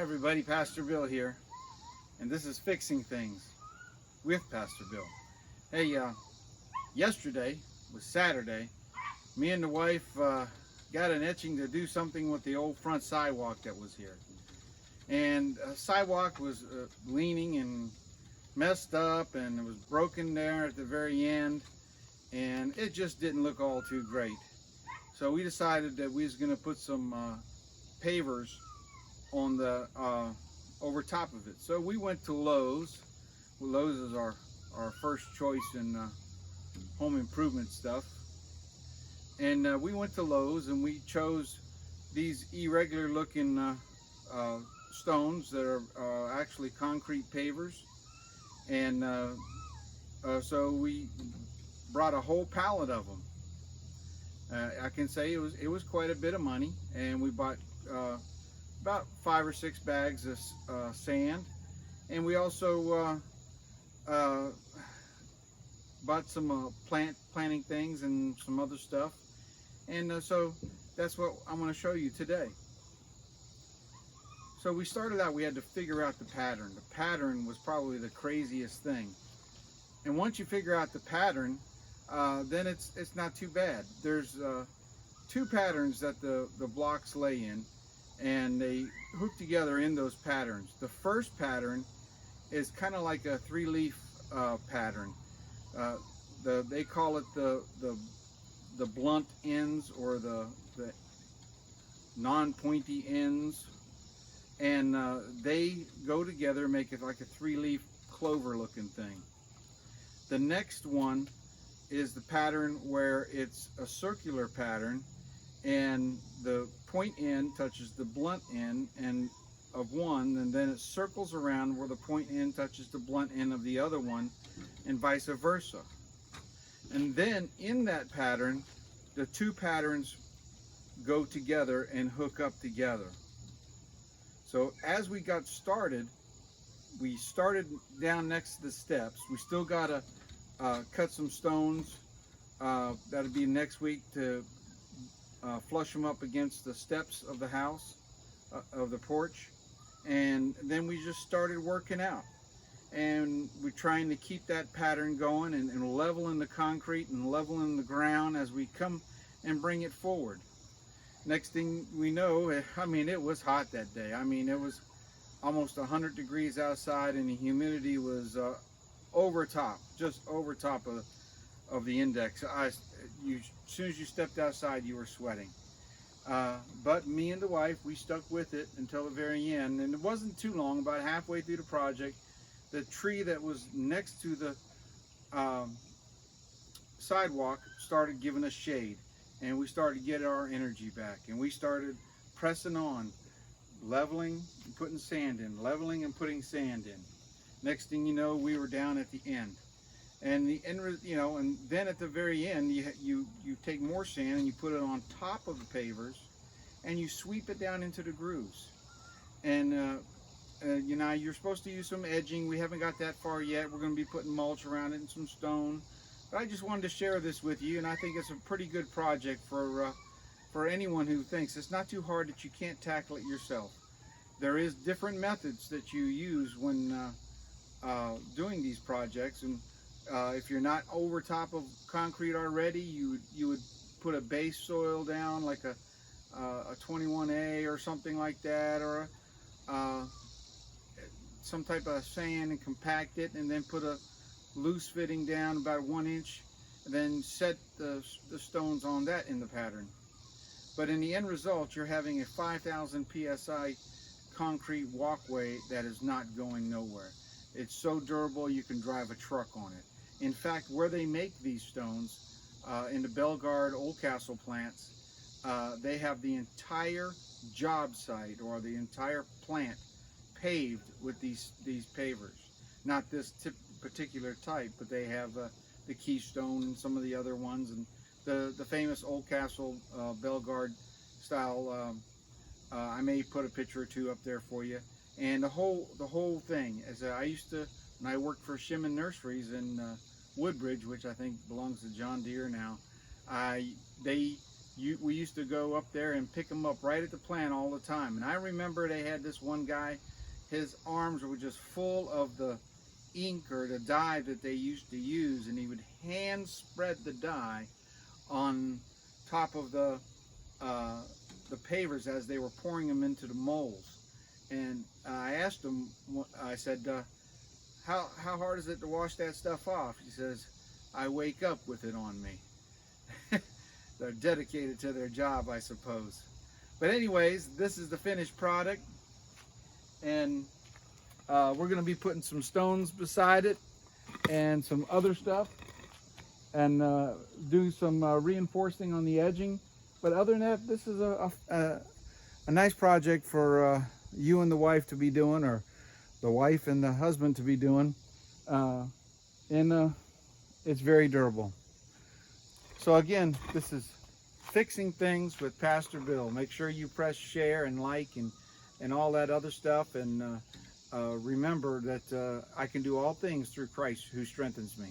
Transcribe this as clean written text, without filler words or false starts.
everybody, Pastor Bill here, and this is Fixing Things with Pastor Bill. Hey, yesterday was Saturday. Me and the wife got an itching to do something with the old front sidewalk that was here. And sidewalk was leaning and messed up, and it was broken there at the very end, and it just didn't look all too great. So we decided that we was going to put some pavers on the over top of it. So we went to Lowe's. Well, Lowe's is our first choice in home improvement stuff. And we went to Lowe's and we chose these irregular looking stones that are actually concrete pavers. And so we brought a whole pallet of them. I can say it was quite a bit of money, and we bought about 5 or 6 bags of sand, and we also bought some planting things and some other stuff, and so that's what I'm going to show you today. So we started out, we had to figure out the pattern. The pattern was probably the craziest thing, and once you figure out the pattern, then it's not too bad. There's 2 patterns that the blocks lay in, and they hook together in those patterns. The first pattern is kind of like a 3-leaf pattern. They call it the blunt ends, or the non-pointy ends, and they go together, make it like a 3-leaf clover looking thing. The next one is the pattern where it's a circular pattern, and the point end touches the blunt end and of one, and then it circles around where the point end touches the blunt end of the other one, and vice versa. And then in that pattern, the 2 patterns go together and hook up together. So as we got started, we started down next to the steps. We still got to cut some stones. That'll be next week to flush them up against the steps of the house, of the porch. And then we just started working out. And we're trying to keep that pattern going, and leveling the concrete and leveling the ground as we come and bring it forward. Next thing we know, I mean, it was hot that day. I mean, it was almost 100 degrees outside, and the humidity was just over top of the index. As soon as you stepped outside, you were sweating. But me and the wife, we stuck with it until the very end, and it wasn't too long. About halfway through the project, the tree that was next to the sidewalk started giving us shade, and we started to get our energy back, and we started pressing on, leveling and putting sand in, leveling and putting sand in. Next thing you know, we were down at the end. And the end, and then at the very end, you take more sand and you put it on top of the pavers, and you sweep it down into the grooves. And you're supposed to use some edging. We haven't got that far yet. We're going to be putting mulch around it and some stone. But I just wanted to share this with you, and I think it's a pretty good project for anyone who thinks it's not too hard that you can't tackle it yourself. There is different methods that you use when doing these projects, and if you're not over top of concrete already, you would put a base soil down, like a 21A or something like that, or some type of sand, and compact it, and then put a loose fitting down about 1 inch, and then set the stones on that in the pattern. But in the end result, you're having a 5,000 psi concrete walkway that is not going nowhere. It's so durable you can drive a truck on it. In fact, where they make these stones, in the Bellegarde Oldcastle plants, they have the entire job site, or the entire plant, paved with these pavers. Not this particular type, but they have the Keystone and some of the other ones, and the famous Oldcastle Bellegarde style. I may put a picture or 2 up there for you. And the whole thing, as I used to, when I worked for Shimon Nurseries in Woodbridge, which I think belongs to John Deere now, they we used to go up there and pick them up right at the plant all the time. And I remember they had this one guy, his arms were just full of the ink or the dye that they used to use, and he would hand spread the dye on top of the pavers as they were pouring them into the molds. And I asked him, I said, how hard is it to wash that stuff off? He says, I wake up with it on me. They're dedicated to their job, I suppose. But anyways, this is the finished product, and we're going to be putting some stones beside it and some other stuff, and do some reinforcing on the edging. But other than that, this is a nice project for you and the wife to be doing, or the wife and the husband to be doing, and it's very durable. So again, this is Fixing Things with Pastor Bill. Make sure you press share and like and all that other stuff, and remember that I can do all things through Christ who strengthens me.